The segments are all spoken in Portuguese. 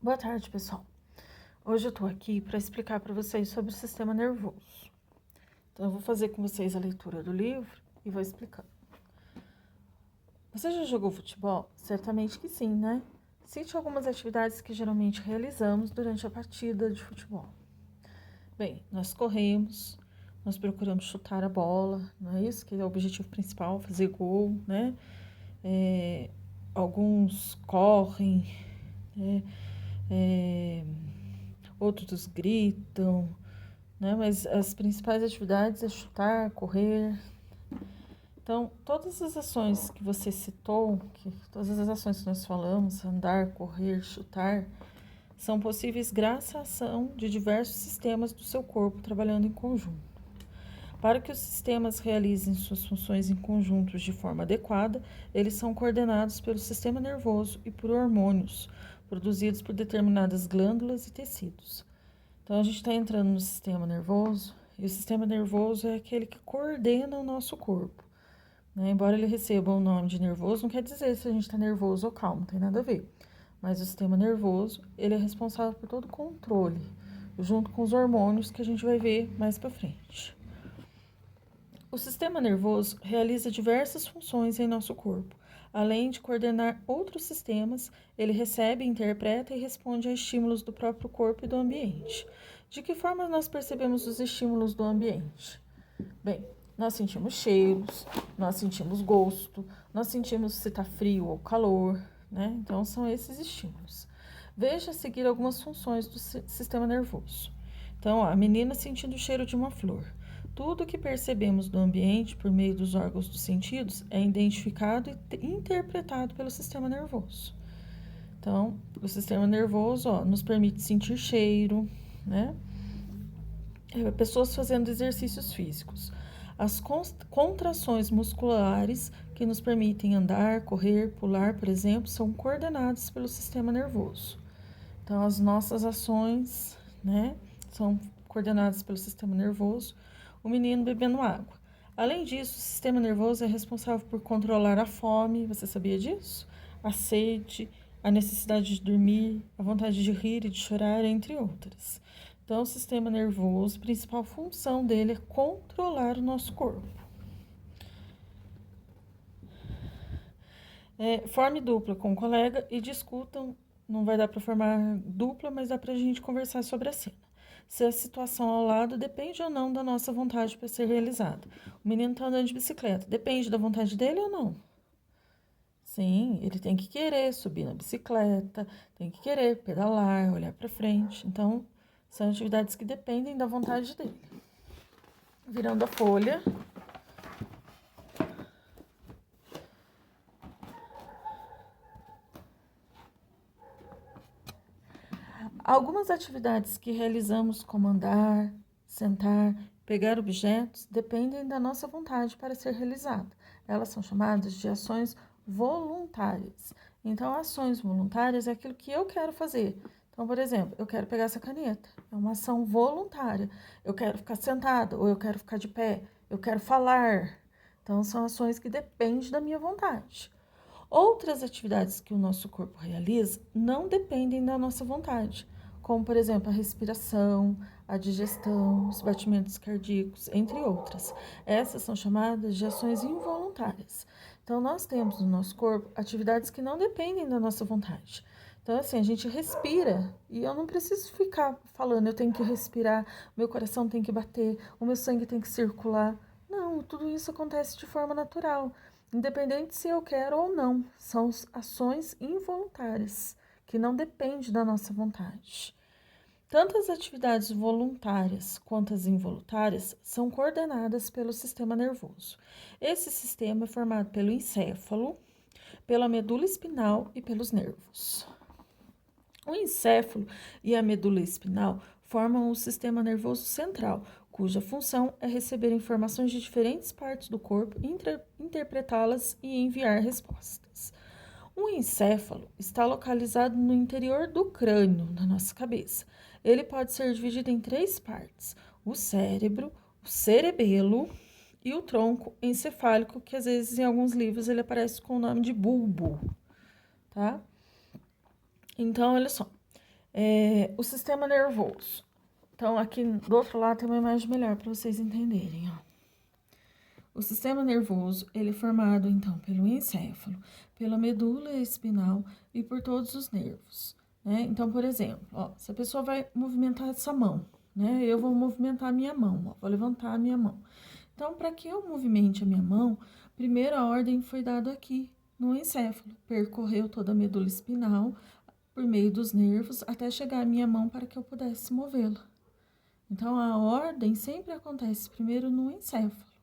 Boa tarde, pessoal. Hoje eu tô aqui para explicar para vocês sobre o sistema nervoso. Então, eu vou fazer com vocês a leitura do livro e vou explicando. Você já jogou futebol? Certamente que sim, né? Cite algumas atividades que geralmente realizamos durante a partida de futebol. Bem, nós corremos, nós procuramos chutar a bola, não é isso? Que é o objetivo principal, fazer gol, né? Alguns correm, né? Outros gritam, né? Mas as principais atividades é chutar, correr. Então, todas as ações que você citou, todas as ações que nós falamos, andar, correr, chutar, são possíveis graças à ação de diversos sistemas do seu corpo trabalhando em conjunto. Para que os sistemas realizem suas funções em conjuntos de forma adequada, eles são coordenados pelo sistema nervoso e por hormônios produzidos por determinadas glândulas e tecidos. Então, a gente está entrando no sistema nervoso, e o sistema nervoso é aquele que coordena o nosso corpo. Né? Embora ele receba o nome de nervoso, não quer dizer se a gente está nervoso ou calmo, não tem nada a ver. Mas o sistema nervoso, ele é responsável por todo o controle, junto com os hormônios que a gente vai ver mais para frente. O sistema nervoso realiza diversas funções em nosso corpo. Além de coordenar outros sistemas, ele recebe, interpreta e responde a estímulos do próprio corpo e do ambiente. De que forma nós percebemos os estímulos do ambiente? Bem, nós sentimos cheiros, nós sentimos gosto, nós sentimos se está frio ou calor, né? Então, são esses estímulos. Veja a seguir algumas funções do sistema nervoso. Então, a menina sentindo o cheiro de uma flor. Tudo que percebemos do ambiente por meio dos órgãos dos sentidos é identificado e interpretado pelo sistema nervoso. Então, o sistema nervoso nos permite sentir cheiro, né? Pessoas fazendo exercícios físicos. As contrações musculares que nos permitem andar, correr, pular, por exemplo, são coordenadas pelo sistema nervoso. Então, as nossas ações, né, são coordenadas pelo sistema nervoso. O menino bebendo água. Além disso, o sistema nervoso é responsável por controlar a fome, você sabia disso? A sede, a necessidade de dormir, a vontade de rir e de chorar, entre outras. Então, o sistema nervoso, a principal função dele é controlar o nosso corpo. Forme dupla com um colega e discutam. Não vai dar para formar dupla, mas dá para a gente conversar sobre a cena. Se a situação ao lado depende ou não da nossa vontade para ser realizada. O menino está andando de bicicleta, depende da vontade dele ou não? Sim, ele tem que querer subir na bicicleta, tem que querer pedalar, olhar para frente. Então, são atividades que dependem da vontade dele. Virando a folha. Algumas atividades que realizamos, como andar, sentar, pegar objetos, dependem da nossa vontade para ser realizada. Elas são chamadas de ações voluntárias. Então, ações voluntárias é aquilo que eu quero fazer. Então, por exemplo, eu quero pegar essa caneta, é uma ação voluntária. Eu quero ficar sentada ou eu quero ficar de pé, eu quero falar. Então, são ações que dependem da minha vontade. Outras atividades que o nosso corpo realiza não dependem da nossa vontade, como, por exemplo, a respiração, a digestão, os batimentos cardíacos, entre outras. Essas são chamadas de ações involuntárias. Então, nós temos no nosso corpo atividades que não dependem da nossa vontade. Então, assim, a gente respira e eu não preciso ficar falando, eu tenho que respirar, meu coração tem que bater, o meu sangue tem que circular. Não, tudo isso acontece de forma natural. Independente se eu quero ou não, são ações involuntárias, que não dependem da nossa vontade. Tanto as atividades voluntárias quanto as involuntárias são coordenadas pelo sistema nervoso. Esse sistema é formado pelo encéfalo, pela medula espinal e pelos nervos. O encéfalo e a medula espinal formam o sistema nervoso central, cuja função é receber informações de diferentes partes do corpo, interpretá-las e enviar respostas. O encéfalo está localizado no interior do crânio, na nossa cabeça. Ele pode ser dividido em três partes: o cérebro, o cerebelo e o tronco encefálico, que às vezes em alguns livros ele aparece com o nome de bulbo, tá? Então, olha só. O sistema nervoso. Então, aqui do outro lado tem uma imagem melhor para vocês entenderem, ó. O sistema nervoso, ele é formado, então, pelo encéfalo, pela medula espinal e por todos os nervos, né? Então, por exemplo, ó, se a pessoa vai movimentar essa mão, né? Eu vou movimentar a minha mão, ó, vou levantar a minha mão. Então, para que eu movimente a minha mão, primeiro a ordem foi dada aqui no encéfalo, percorreu toda a medula espinal por meio dos nervos até chegar à minha mão para que eu pudesse movê-la. Então, a ordem sempre acontece primeiro no encéfalo.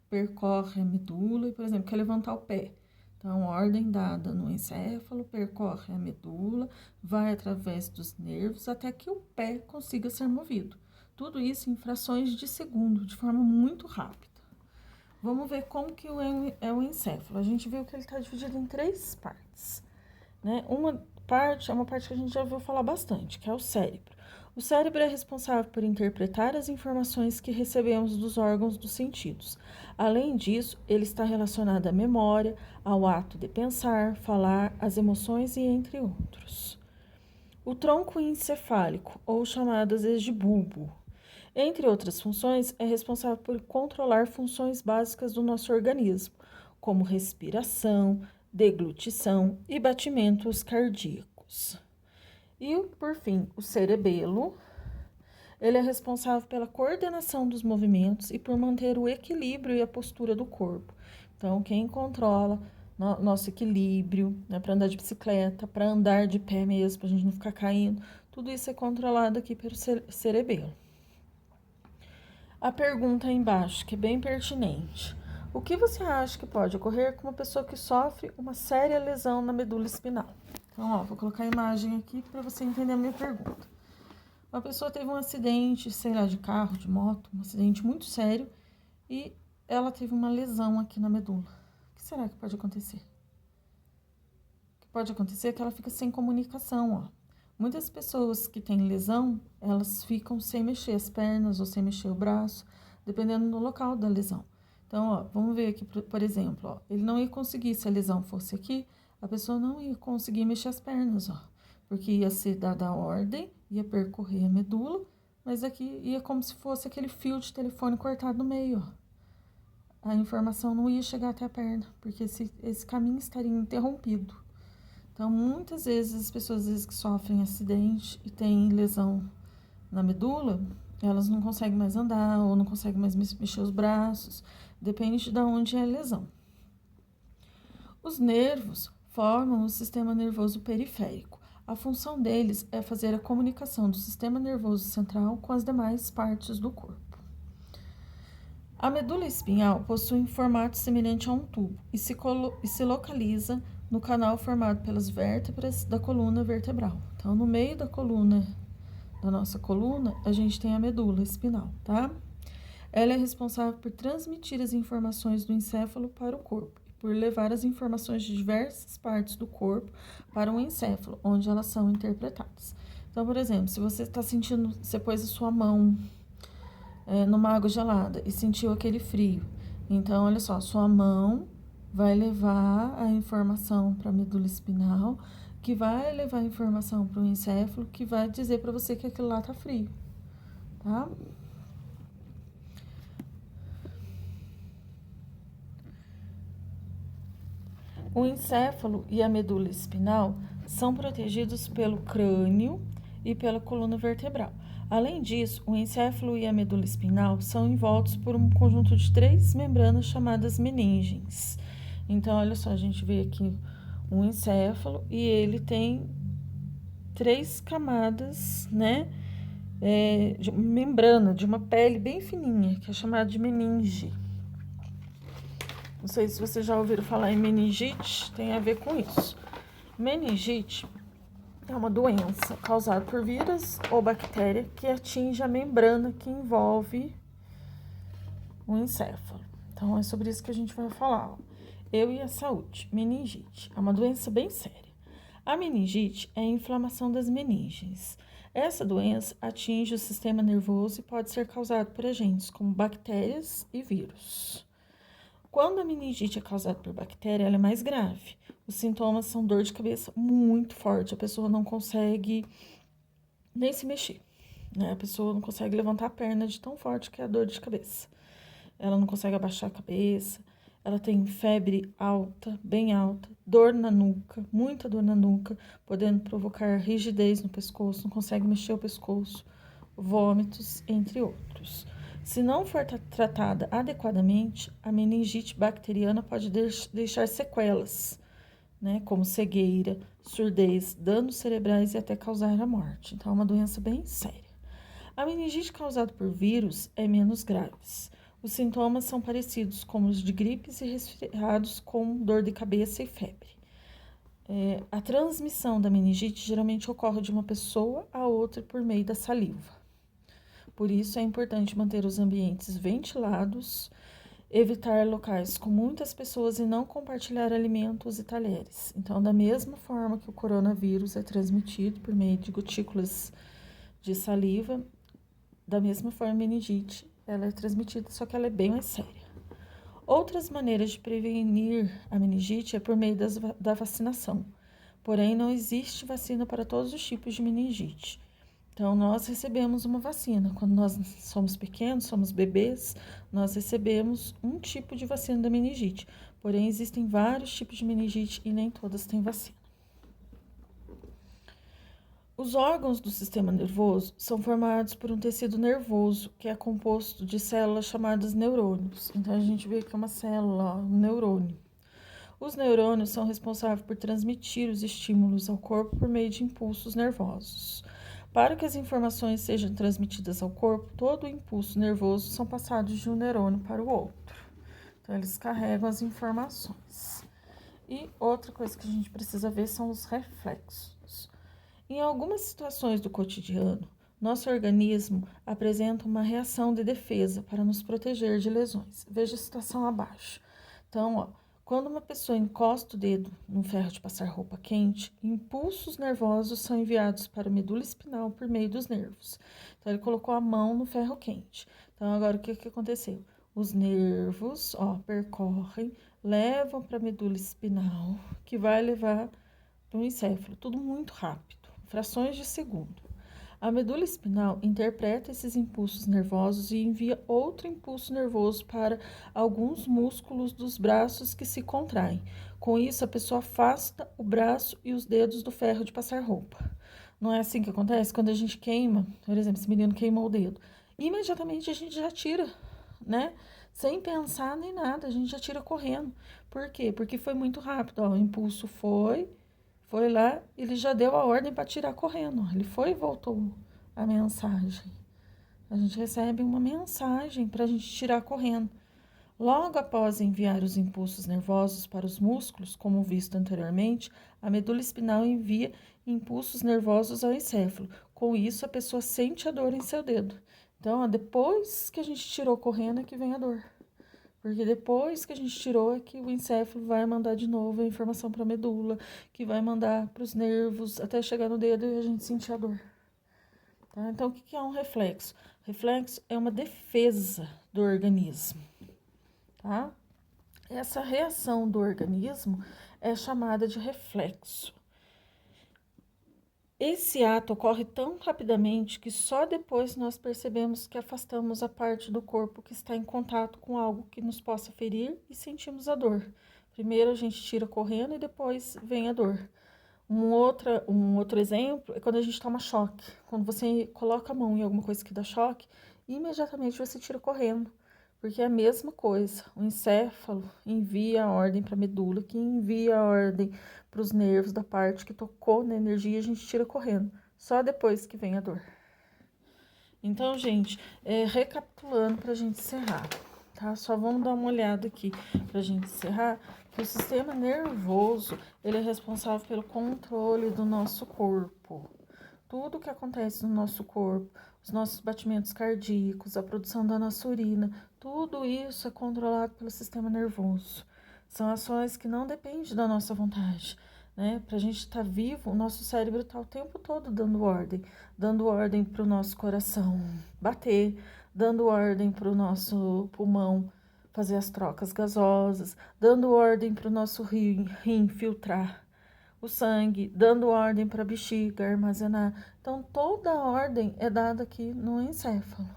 Percorre a medula e, por exemplo, quer levantar o pé. Então, ordem dada no encéfalo, percorre a medula, vai através dos nervos até que o pé consiga ser movido. Tudo isso em frações de segundo, de forma muito rápida. Vamos ver como que é o encéfalo. A gente viu que ele está dividido em 3 partes, né? Uma parte é uma parte que a gente já ouviu falar bastante, que é o cérebro. O cérebro é responsável por interpretar as informações que recebemos dos órgãos dos sentidos. Além disso, ele está relacionado à memória, ao ato de pensar, falar, às emoções e entre outros. O tronco encefálico, ou chamado às vezes de bulbo, entre outras funções, é responsável por controlar funções básicas do nosso organismo, como respiração, deglutição e batimentos cardíacos. E, por fim, o cerebelo, ele é responsável pela coordenação dos movimentos e por manter o equilíbrio e a postura do corpo. Então, quem controla nosso equilíbrio, né, para andar de bicicleta, para andar de pé mesmo, para a gente não ficar caindo, tudo isso é controlado aqui pelo cerebelo. A pergunta aí embaixo, que é bem pertinente. O que você acha que pode ocorrer com uma pessoa que sofre uma séria lesão na medula espinal? Então, ó, vou colocar a imagem aqui para você entender a minha pergunta. Uma pessoa teve um acidente, sei lá, de carro, de moto, um acidente muito sério, e ela teve uma lesão aqui na medula. O que será que pode acontecer? O que pode acontecer é que ela fica sem comunicação, ó. Muitas pessoas que têm lesão, elas ficam sem mexer as pernas ou sem mexer o braço, dependendo do local da lesão. Então, ó, vamos ver aqui, por exemplo, ó, ele não ia conseguir, se a lesão fosse aqui, a pessoa não ia conseguir mexer as pernas, ó, porque ia ser dada a ordem, ia percorrer a medula, mas aqui ia como se fosse aquele fio de telefone cortado no meio, ó. A informação não ia chegar até a perna, porque esse caminho estaria interrompido. Então, muitas vezes, as pessoas que sofrem acidente e têm lesão na medula, elas não conseguem mais andar ou não conseguem mais mexer os braços, depende de onde é a lesão. Os nervos formam o sistema nervoso periférico. A função deles é fazer a comunicação do sistema nervoso central com as demais partes do corpo. A medula espinhal possui um formato semelhante a um tubo e se localiza no canal formado pelas vértebras da coluna vertebral. Então, no meio da nossa coluna, a gente tem a medula espinal, tá? Ela é responsável por transmitir as informações do encéfalo para o corpo e por levar as informações de diversas partes do corpo para o encéfalo, onde elas são interpretadas. Então, por exemplo, se você está sentindo, você pôs a sua mão numa água gelada e sentiu aquele frio, então, olha só, sua mão vai levar a informação para a medula espinal, que vai levar a informação para o encéfalo, que vai dizer para você que aquilo lá tá frio, tá? O encéfalo e a medula espinal são protegidos pelo crânio e pela coluna vertebral. Além disso, o encéfalo e a medula espinal são envoltos por um conjunto de 3 membranas chamadas meninges. Então, olha só, a gente vê aqui um encéfalo e ele tem 3 camadas, né, de membrana, de uma pele bem fininha, que é chamada de meninge. Não sei se vocês já ouviram falar em meningite, tem a ver com isso. Meningite é uma doença causada por vírus ou bactéria que atinge a membrana que envolve o encéfalo. Então, é sobre isso que a gente vai falar, ó. Eu e a saúde. Meningite é uma doença bem séria. A meningite é a inflamação das meninges. Essa doença atinge o sistema nervoso e pode ser causada por agentes como bactérias e vírus. Quando a meningite é causada por bactéria, ela é mais grave. Os sintomas são dor de cabeça muito forte, a pessoa não consegue nem se mexer, né? A pessoa não consegue levantar a perna de tão forte que é a dor de cabeça. Ela não consegue abaixar a cabeça, ela tem febre alta, bem alta, dor na nuca, muita dor na nuca, podendo provocar rigidez no pescoço, não consegue mexer o pescoço, vômitos, entre outros. Se não for tratada adequadamente, a meningite bacteriana pode deixar sequelas, né, como cegueira, surdez, danos cerebrais e até causar a morte. Então, é uma doença bem séria. A meningite causada por vírus é menos grave. Os sintomas são parecidos com os de gripes e resfriados, com dor de cabeça e febre. A transmissão da meningite geralmente ocorre de uma pessoa a outra por meio da saliva. Por isso, é importante manter os ambientes ventilados, evitar locais com muitas pessoas e não compartilhar alimentos e talheres. Então, da mesma forma que o coronavírus é transmitido por meio de gotículas de saliva, da mesma forma a meningite ela é transmitida, só que ela é bem mais séria. Outras maneiras de prevenir a meningite é por meio da vacinação. Porém, não existe vacina para todos os tipos de meningite. Então, nós recebemos uma vacina. Quando nós somos pequenos, somos bebês, nós recebemos um tipo de vacina da meningite. Porém, existem vários tipos de meningite e nem todas têm vacina. Os órgãos do sistema nervoso são formados por um tecido nervoso, que é composto de células chamadas neurônios. Então, a gente vê que é uma célula, um neurônio. Os neurônios são responsáveis por transmitir os estímulos ao corpo por meio de impulsos nervosos. Para que as informações sejam transmitidas ao corpo, todo o impulso nervoso são passados de um neurônio para o outro. Então, eles carregam as informações. E outra coisa que a gente precisa ver são os reflexos. Em algumas situações do cotidiano, nosso organismo apresenta uma reação de defesa para nos proteger de lesões. Veja a situação abaixo. Então, quando uma pessoa encosta o dedo no ferro de passar roupa quente, impulsos nervosos são enviados para a medula espinal por meio dos nervos. Então, ele colocou a mão no ferro quente. Então, agora o que aconteceu? Os nervos, percorrem, levam para a medula espinal, que vai levar para o encéfalo. Tudo muito rápido, frações de segundo. A medula espinal interpreta esses impulsos nervosos e envia outro impulso nervoso para alguns músculos dos braços que se contraem. Com isso, a pessoa afasta o braço e os dedos do ferro de passar roupa. Não é assim que acontece? Quando a gente queima, por exemplo, esse menino queimou o dedo, imediatamente a gente já tira, né? Sem pensar nem nada, a gente já tira correndo. Por quê? Porque foi muito rápido. O impulso foi lá, ele já deu a ordem para tirar correndo. Ele foi e voltou a mensagem. A gente recebe uma mensagem para a gente tirar correndo. Logo após enviar os impulsos nervosos para os músculos, como visto anteriormente, a medula espinal envia impulsos nervosos ao encéfalo. Com isso, a pessoa sente a dor em seu dedo. Então, depois que a gente tirou correndo é que vem a dor. Porque depois que a gente tirou é que o encéfalo vai mandar de novo a informação para a medula, que vai mandar para os nervos, até chegar no dedo e a gente sentir a dor. Tá? Então, o que é um reflexo? Reflexo é uma defesa do organismo. Tá? Essa reação do organismo é chamada de reflexo. Esse ato ocorre tão rapidamente que só depois nós percebemos que afastamos a parte do corpo que está em contato com algo que nos possa ferir e sentimos a dor. Primeiro a gente tira correndo e depois vem a dor. Um outro exemplo é quando a gente toma choque. Quando você coloca a mão em alguma coisa que dá choque, imediatamente você tira correndo. Porque é a mesma coisa. O encéfalo envia a ordem para a medula, que envia a ordem para os nervos da parte que tocou na energia, a gente tira correndo. Só depois que vem a dor. Então, gente, recapitulando para a gente encerrar, tá? Só vamos dar uma olhada aqui para a gente encerrar, que o sistema nervoso, ele é responsável pelo controle do nosso corpo. Tudo que acontece no nosso corpo, os nossos batimentos cardíacos, a produção da nossa urina, tudo isso é controlado pelo sistema nervoso. São ações que não dependem da nossa vontade, né? Para a gente estar vivo, o nosso cérebro está o tempo todo dando ordem para o nosso coração bater, dando ordem para o nosso pulmão fazer as trocas gasosas, dando ordem para o nosso rim filtrar o sangue, dando ordem para a bexiga armazenar. Então, toda a ordem é dada aqui no encéfalo.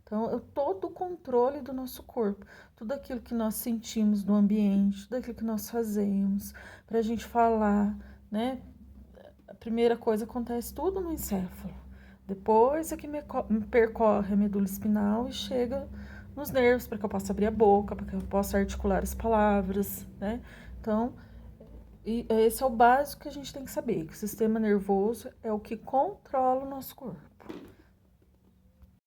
Então, todo o controle do nosso corpo, tudo aquilo que nós sentimos no ambiente, tudo aquilo que nós fazemos, para a gente falar, né? A primeira coisa acontece tudo no encéfalo. Depois é que me percorre a medula espinal e chega nos nervos, para que eu possa abrir a boca, para que eu possa articular as palavras, né? Então, esse é o básico que a gente tem que saber, que o sistema nervoso é o que controla o nosso corpo.